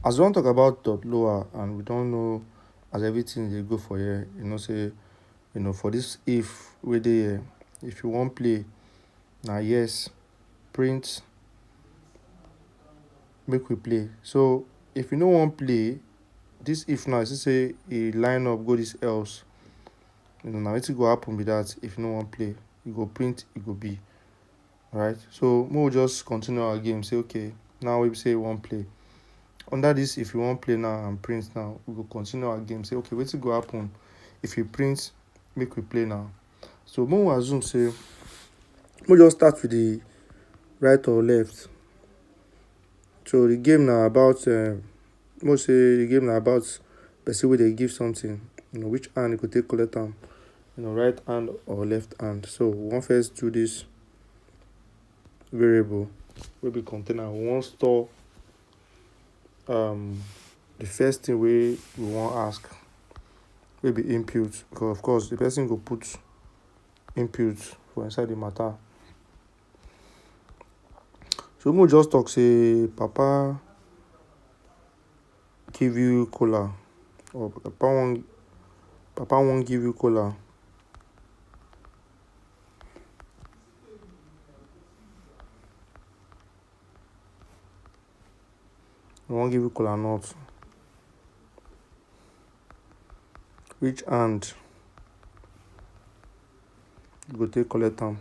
As we wan talk about dot lower and we don't know as everything they go for here, say for this if wey dey here, if you wan play na yes, print make we play. So if you no wan play, this if now you see say e line up go this else, na wetin go happen be that. If you no wan play, you go print, e go be right. So make we just continue our game. Say okay, now we say we wan play. Under this, if you wan play now and print now, we go continue our game. Say okay, wetin go happen if you print, make we play now. So make we assume say, we just start with the right or left. So the game na about most say the game na about person wey dey give something, which hand you go take collect am, right hand or left hand. So we wan first do this variable wey be container. We wan store the first thing wey we wan ask, wey be input, because of course the person go put input for inside the matter. So make we just talk say papa give you kola, or papa wan give you kola. I wan give you kola nut. Which hand you go take collect am?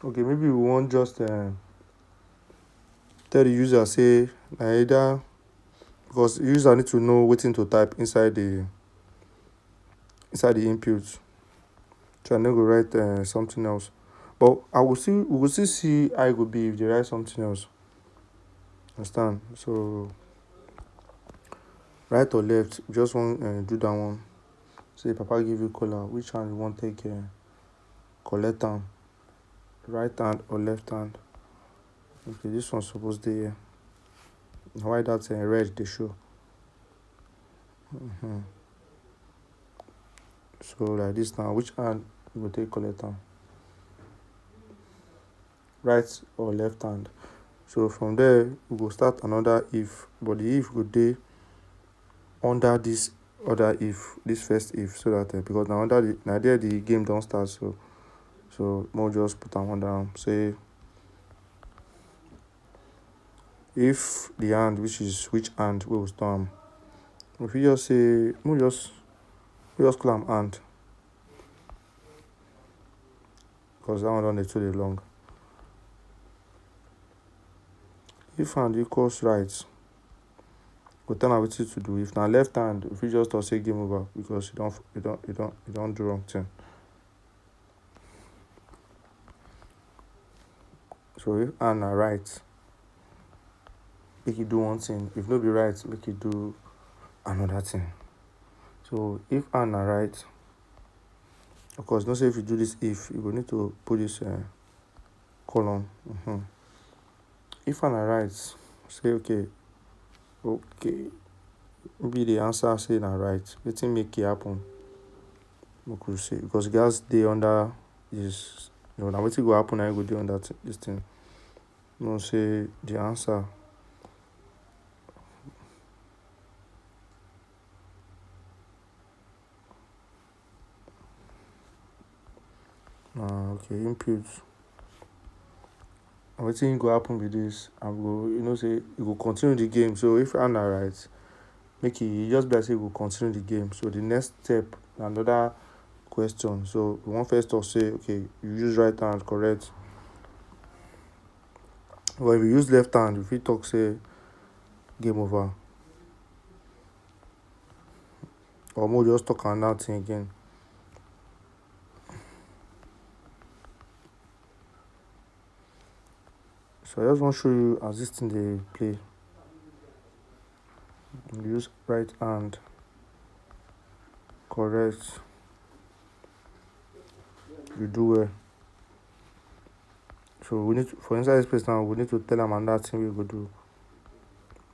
Okay, maybe we wan just tell the user say na either, because the user need to know wetin to type inside the input. So I no go write something else. But we go still see how e go be if they write something else. Understand? So right or left, we just wan do that one. Say papa give you kola, which hand you wan take collect am? Right hand or left hand? Okay, this one suppose dey here. Na why that red dey show. So like this now, which hand you go take collect am? Right or left hand? So from there we go start another if, but the if go dey under this other if, this first if, so that because na there the game don start. So make we just put am under am. Say if the hand, which is which hand wey we store am, we fit just say we just call am hand, because that one don dey too dey long. If hand equals right, go tell am wetin to do. If na left hand, we fit just talk say game over, because you don do wrong thing. So if hand na right, make you do one thing. If no be right, make you do another thing. So if hand na right, of course, don't say if you do this if, you go need to put this column. If hand na right, say okay, maybe the answer say na right. Wetin make it happen? We could say because gas dey under is, na wetin go happen na go dey under this thing. No say the answer. Okay, input. And wetin go happen with this? I go, say you go continue the game. So if hand na right, make it just be like say you go continue the game. So the next step, another question. So we wan first talk say okay, you use right hand, correct? But if you use left hand, you fit talk say game over. Or more just talk another thing again. So I just want to show you as this thing they play. You use right hand, correct? You do well. So we need to, for inside this place now, we need to tell them another thing we go do,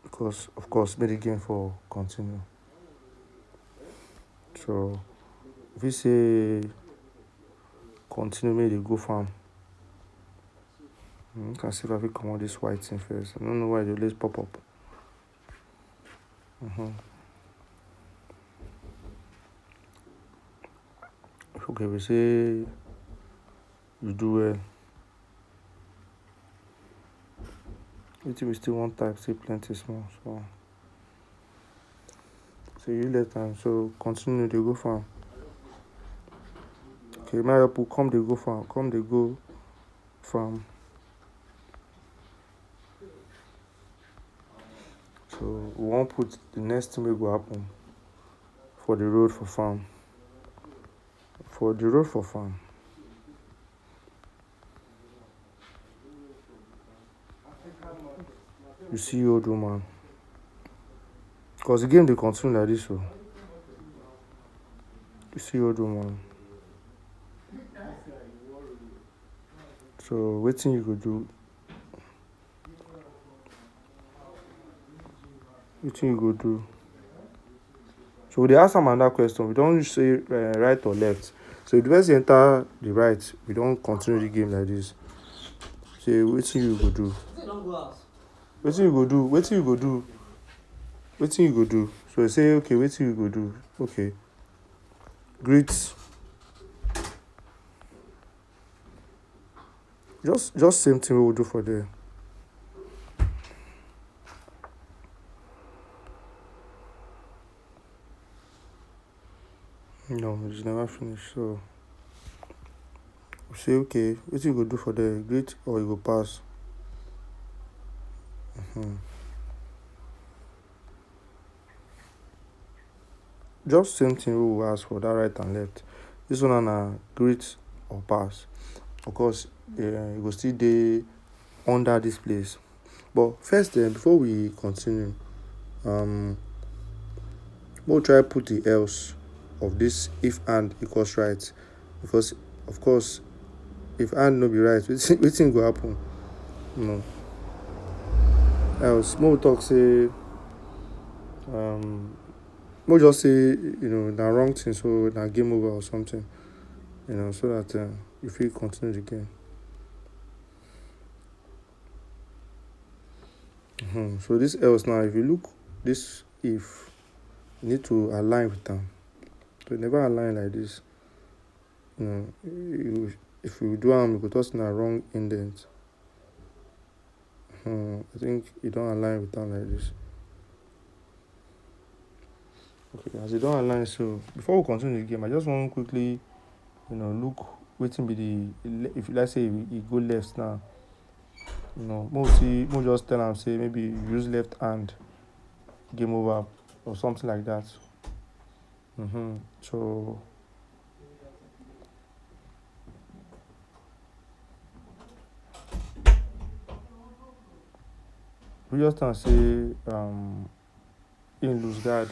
because of course make the game for continue. So if you say continue, make dey go farm. You can see if I fit comot this white thing first. I don't know why they always pop up. Okay, we say you do well. Wetin we still wan type still plenty small. So you let am. So continue dey go farm. Okay, my help you come dey go farm. Come dey go farm. So we wan put the next thing wey go happen for the road for farm. For the road for farm. You see old woman. Cause the game dey continue like this. So you see old woman. So wetin you go do? Wetin you go do? So we dey ask am another question. We don say right or left. So if the person enter the right, we don continue the game like this. Say wetin you go do? Wetin you go do? Wetin you go do? Wetin you go do? So you say okay, wetin you go do? Okay. Greet. Just same thing we will do for there. No, it's never finished. So we say okay, wetin you go do for there? Greet or you go pass? Just same thing we will ask for that right and left. This one na greet or pass. Of course, you go still dey under this place. But first before we continue, we'll try put the else of this if and equals right. Because of course, if and no be right, wetin go happen? No. Else, more talk say more just say na wrong thing, so na game over or something. So that you fit continue the game. So this else now, if you look this if, you need to align with them. So never align like this. If you do you go just na wrong indent. I think you don't align with them like this. Okay, as you don't align, so before we continue the game, I just want to quickly, look waiting be the if let's say you go left now, more just tell them say maybe use left hand, game over or something like that. So we just say in lose guard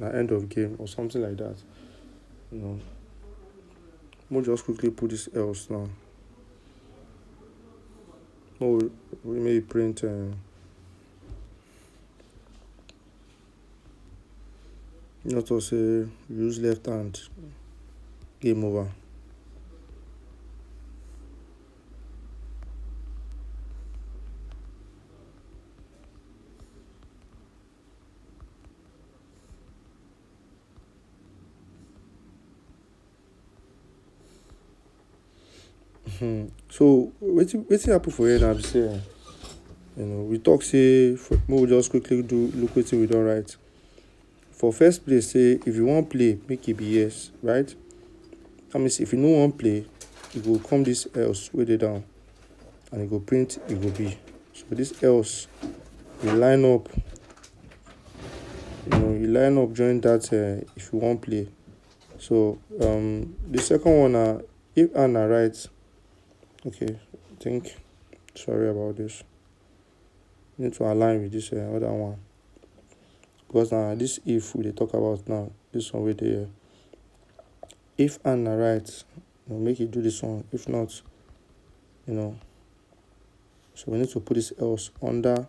na end of game or something like that. We'll just quickly put this else now. We may print not to say use left hand, game over. So wetin happen for here now be say we talk say we just quickly do look wetin we don write. For first place, say if you wan play, make e be yes, right? That means if you no wan play, you go come this else wey dey down and you go print e go be. So this else you line up, join that if you wan play. So the second one na if and na right. Okay, I think sorry about this. Need to align with this other one. Because now this if we dey talk about now, this one wey dey here. If and na right, make you do this one. If not, so we need to put this else under.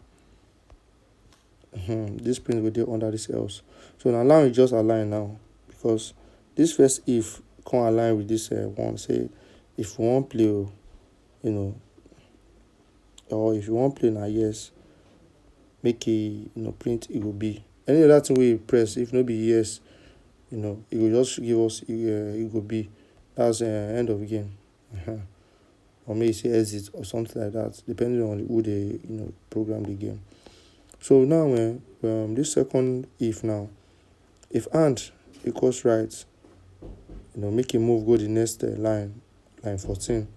This print will be under this else. So now you just align now because this first if can align with this one say if you wan play you know, or if you wan play na yes, make print e go be. Any other thing wey you press if no be yes, e go just give us e go be. That's end of game. Or maybe say exit or something like that, depending on who they program the game. So now this second if now, if and equals right, make a move go the next line 14.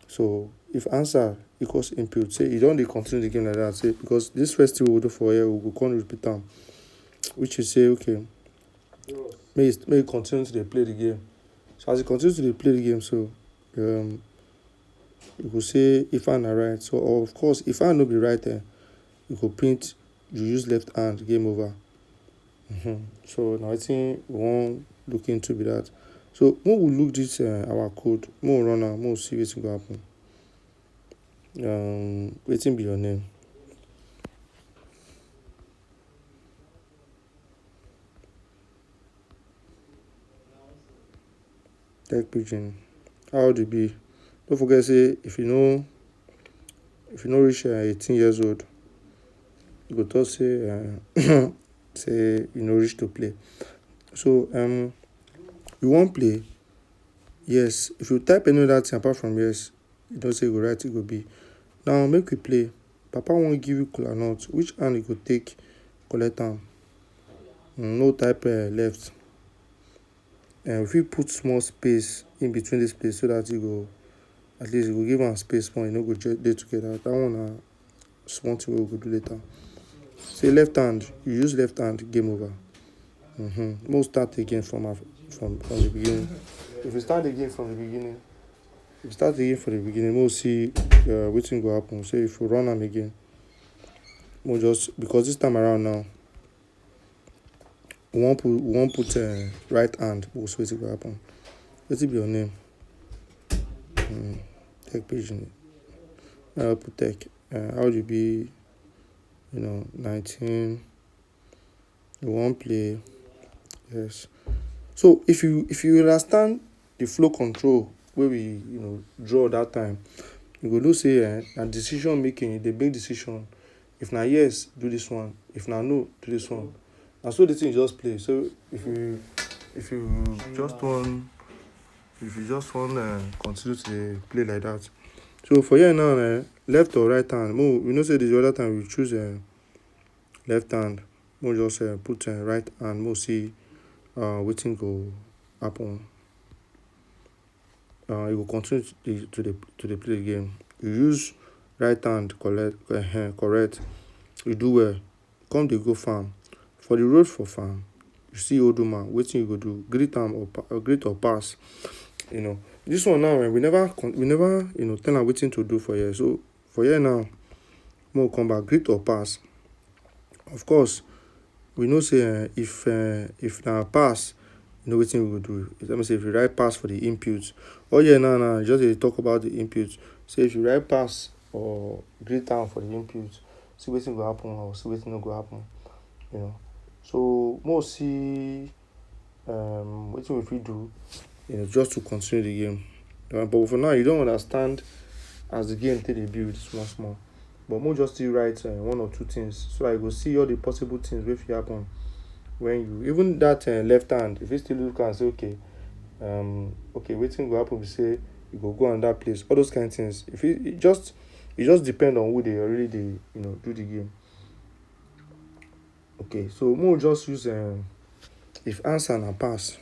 So if answer equals input, say you don't dey continue the game like that, say because this first thing we will do for here, we go come repeat them, which is say okay, may you continue to dey play the game. So as you continue to dey play the game, so you go say if and na right. So of course if and no be right, you go print you use left hand, game over. So now I think we wan look into be that. So when we look this our code, make we run am, make we see wetin go happen. Wetin be your name? Tech Pidgin. How old you be? Don't forget say if you no reach 18 years old, you go talk say say you no reach to play. So you wan play? Yes. If you type any other thing apart from yes, you know say you go write, it go be. Now make we play. Papa wan give you kola nut. Which hand you go take collect am? No type left. And if you put small space in between this place so that you go at least you go give am space small, you no go dey together. That one na small thing wey we go do later. Say left hand, you use left hand, game over. We'll start again from the beginning. If we start again from the beginning, we'll see wetin go happen. So if we run am again, we'll just because this time around now, we won't put right hand, we'll see wetin go happen. Wetin be your name? Tech Pidgin. Put tech. How would you be? 19. You won't play. Yes. So if you understand the flow control where we draw that time, you go know say na decision making, they make decision. If na yes, do this one. If na no, do this one. And so the thing just play. So if you just want continue to play like that. So for here now, left or right hand, we know say the other time we choose left hand. We'll just put right hand. We'll see wetin go happen. You will continue to the play the game. You use right hand correct. You do well. Come dey go farm. For the road for farm, you see Oduma. Wetin you go do? Greet am or greet or pass. This one now we never tell am wetin to do for here. So for here now, we'll come back. Greet or pass. Of course, we know say if na pass, you know wetin we go do. Let me say if you write pass for the input. Oh yeah, now just dey talk about the input. Say if you write pass or greet am for the input, see wetin go happen or see wetin no go happen. So we'll see wetin we fit do, just to continue the game. But for now, you don't understand as the game take dey build small. But we'll just still write one or two things so I go see all the possible things wey fit happen when you even that left hand. If you still look and say okay, wetin go happen be say you go on that place. All those kind of things. If it just depend on who they already do the game. Okay, so we'll just use if answer na pass.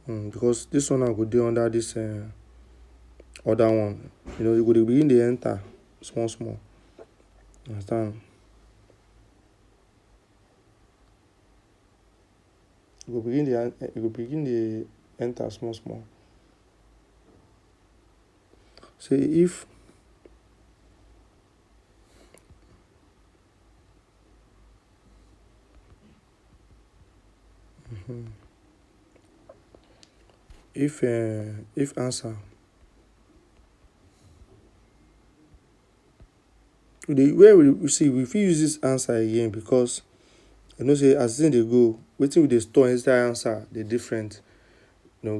Because this one I go dey under this other one. You go dey begin dey enter small. Understand? You go begin dey enter small. Say if if answer where we see we fit use this answer again because say as thing dey go, wetin we dey store inside answer dey different.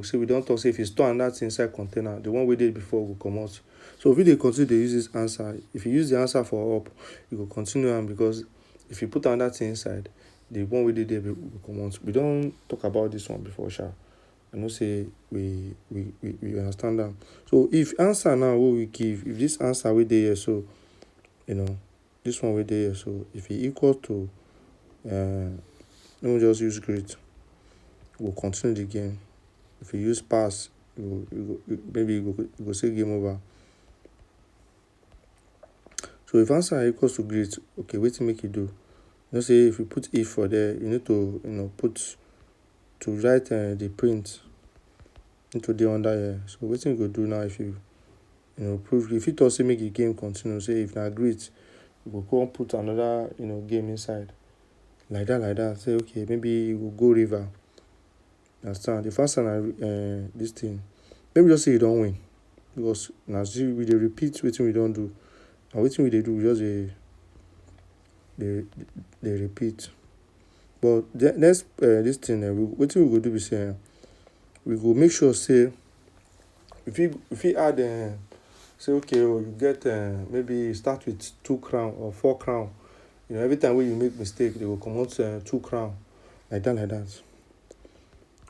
Say we don talk say if you store another thing inside container, the one wey dey before go comot. So if you dey continue dey use this answer, if you use the answer for up, you go continue am, because if you put another thing inside, the one wey dey there go comot. We don talk about this one before sha. I know say we understand am. So if answer now wey we give, if this answer wey dey here, so this one wey dey here, so if e equal to let me just use great, we go continue the game. If you use pass, maybe you go say game over. So if answer equals to great, okay, wetin make you do? Say if you put if for there, you need to put to write the print into the under here. So wetin you go do now? If you prove, if you talk say make the game continue, say if na great, you go come put another game inside, like that. Say okay, maybe you go river. Understand? The first time this thing, maybe just say you don't win, because na still we dey repeat wetin we don do, and wetin we dey do we just dey repeat. But next this thing, wetin we go do be say we go make sure say if you add say okay, you get maybe you start with 2 crown or 4 crown. Every time when you make mistake, they will comot 2 crown, like that.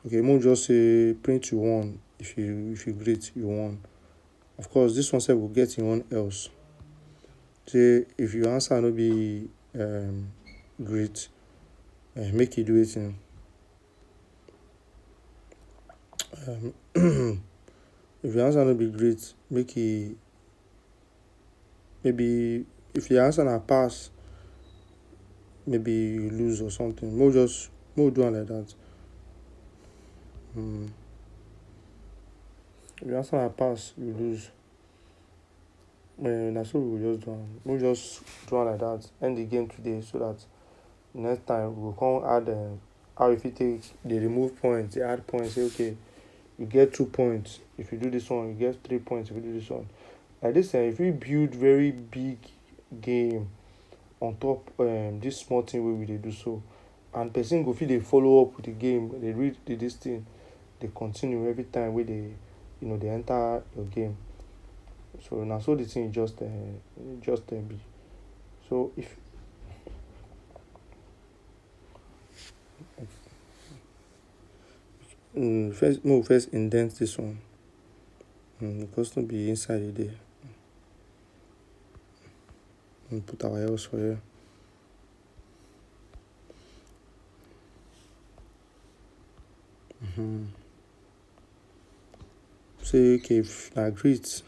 Okay, make we just say print you won. If you great, you won. Of course, this one sef will get in one else. Say if your answer no be great, make you do wetin. If your answer no be great, make e maybe if your answer na pass, maybe you lose or something. Make we do am like that. If your answer na pass, you lose. Na so we go just do am. Make we just do am like that. End the game today, so that next time we go come add how you fit take dey remove points, dey add points. Say okay, you get 2 points if you do this one, you get 3 points if you do this one. Like this, if you build very big game on top this small thing wey we dey do so, and person go fit dey follow up with the game, dey read this thing, dey continue every time wey dey dey enter your game. So na so the thing just be. So if make we first indent this one, because no be inside e dey. Put our else for here. Say okay, if na great,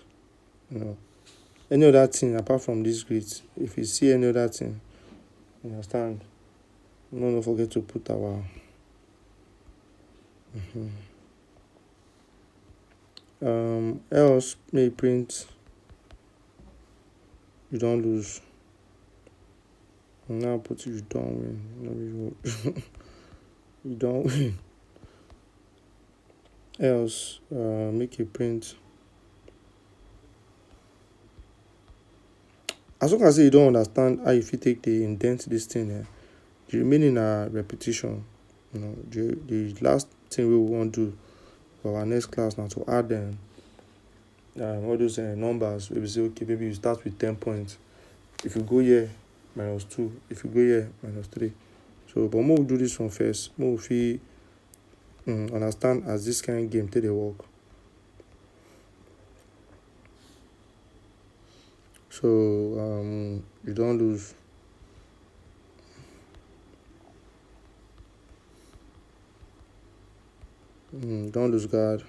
any other thing apart from this great, if you see any other thing, you understand, no forget to put our else may print you don't lose. Now put you don't win. No, you don't win. Else make a print. As long as you don't understand how you fit take the indent this thing, the remaining are repetition. The last thing we want to do for our next class now to add all those numbers. We say okay, maybe you start with 10 points. If you go here, -2. If you go here, -3. So, but more we do this one first. More we understand as this kind of game take dey work. So you don't lose. Don't lose guard.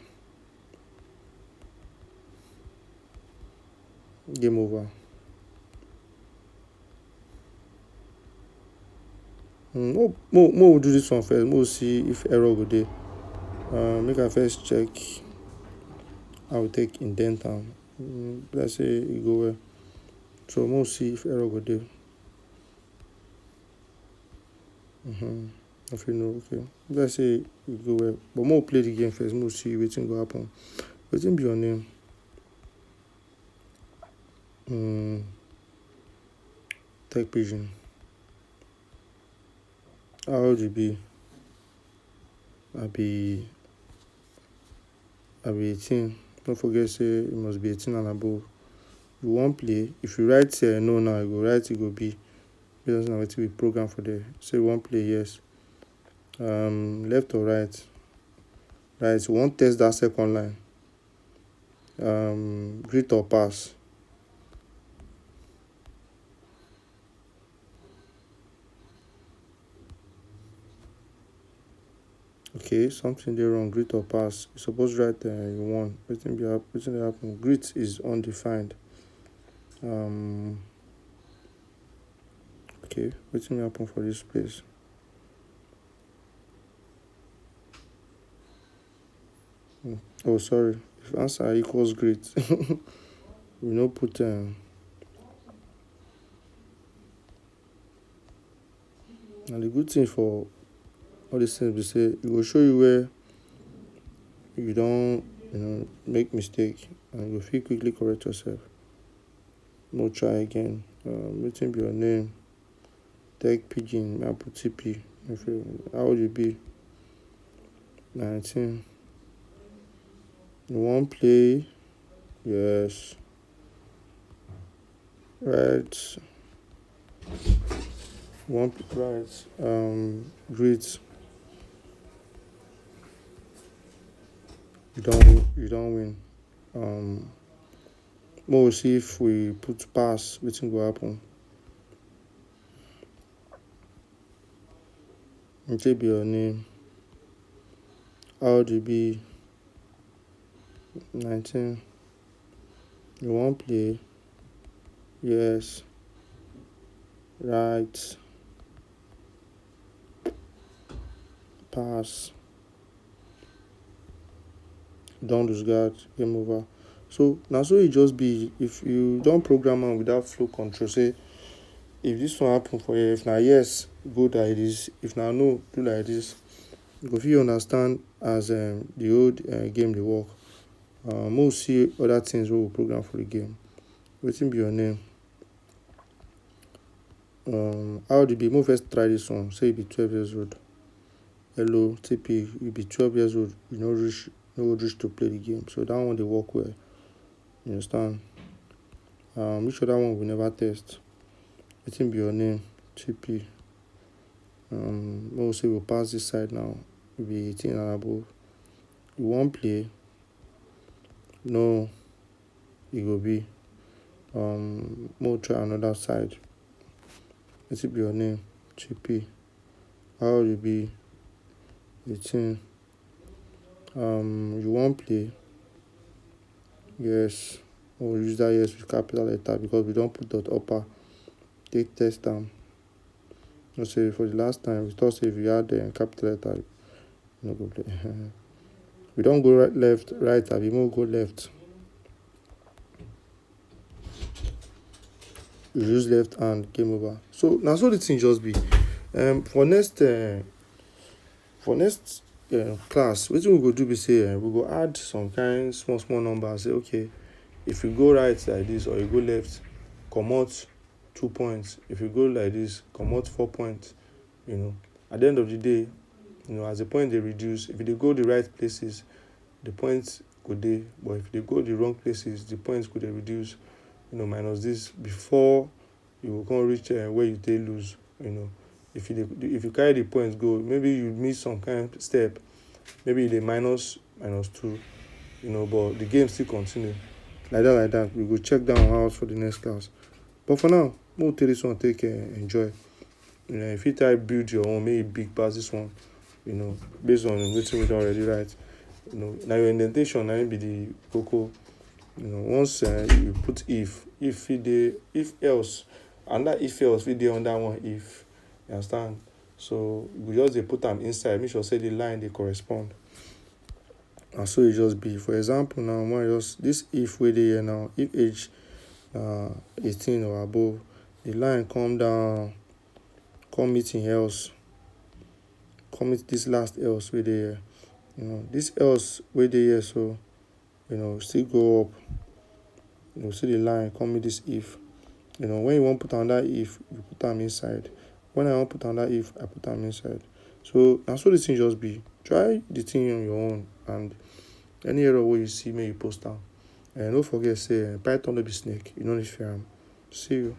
Game over. We'll do this one first. We'll see if error go there. Make I first check how we take indent am. Let's say e go well. So we'll see if error go there. If you know, okay. Let's say e go well. But we'll play the game first. We'll see wetin go happen. Wetin be your name? Tech Pigeon. How old you be? I be 18. Don't forget say it must be 18 and above. You won't play. If you write no now, you go write it go be. Based on wetin we program for there. Say you won't play, yes. Left or right? Right. You won't test that second line. Greet or pass? Okay, something there wrong. Greet or pass? You suppose write you won. Wetin dey happen? Greet is undefined. Okay, wetin dey happen for this place? Oh, sorry. If answer equals greet, we no put and the good thing for all these things be say e go show you where you don make mistake and you go fit quickly correct yourself. No try again. Wetin be your name? Tech pidgin, may I put TP? How old you be? 19. You wan play? Yes. Right. One right. Great. You don't win. We'll see if we put pass, wetin go happen. Wetin be your name? How old you be? 19. You wan play? Yes. Right. Pass. Don lose guard. Game over. So na so e just be. If you don program am without flow control, say if this one happen for you, if na yes, go like this. If na no, do like this. You go fit understand as the old game dey work. Make we see other things wey we program for the game. Wetin be your name? How old you be? Make we first try this one. Say you be 12 years old. Hello, TP. You be 12 years old. You no reach to play the game. So that one dey work well. You understand? Which other one we never test? Wetin be your name? TP. Make we say we pass this side now. You be 18 and above. You wan play? No, e go be. Make we try another side. Wetin be your name? TP. How old you be? 18. You wan play? Yes. We'll use that yes with capital letter because we don't put dot upper. Take test am. No say for the last time we thought say if you add capital letter, you no go play. We don't go right, left, right, abi we go left. You use left hand, game over. So now so the thing just be. For next class, wetin we go do be say we go add some kind small numbers. Say okay, if you go right like this or you go left, comot 2 points. If you go like this, comot 4 points. At the end of the day, as the point they reduce, if they go the right places, the points go dey. But if they go the wrong places, the points could reduce. Minus this before you will come reach where you dey lose. If you carry the points go, maybe you miss some kind of step, maybe they minus 2. But the game still continue. Like that. We go check down house for the next class. But for now, we'll take this one, take enjoy. If you try build your own, maybe big pass this one, based on wetin we don already write. Now your indentation, now be the cocoa. Once you put if else, and that if else we dey under one if. You understand? So we just dey put them inside, make sure say the line they correspond. And so it just be. For example, now this if we dey here now, if age 18 or above, the line come down, come meet in else, come meet this last else we dey here. This else we dey here, so still go up. See the line, come meet this if. When you want put another if, you put them inside. When I want put another if, I put them inside. So that's what the thing just be. try the thing on your own, and any error wey you see make you post am. And no forget say python no be snake, you no need fear am. See you.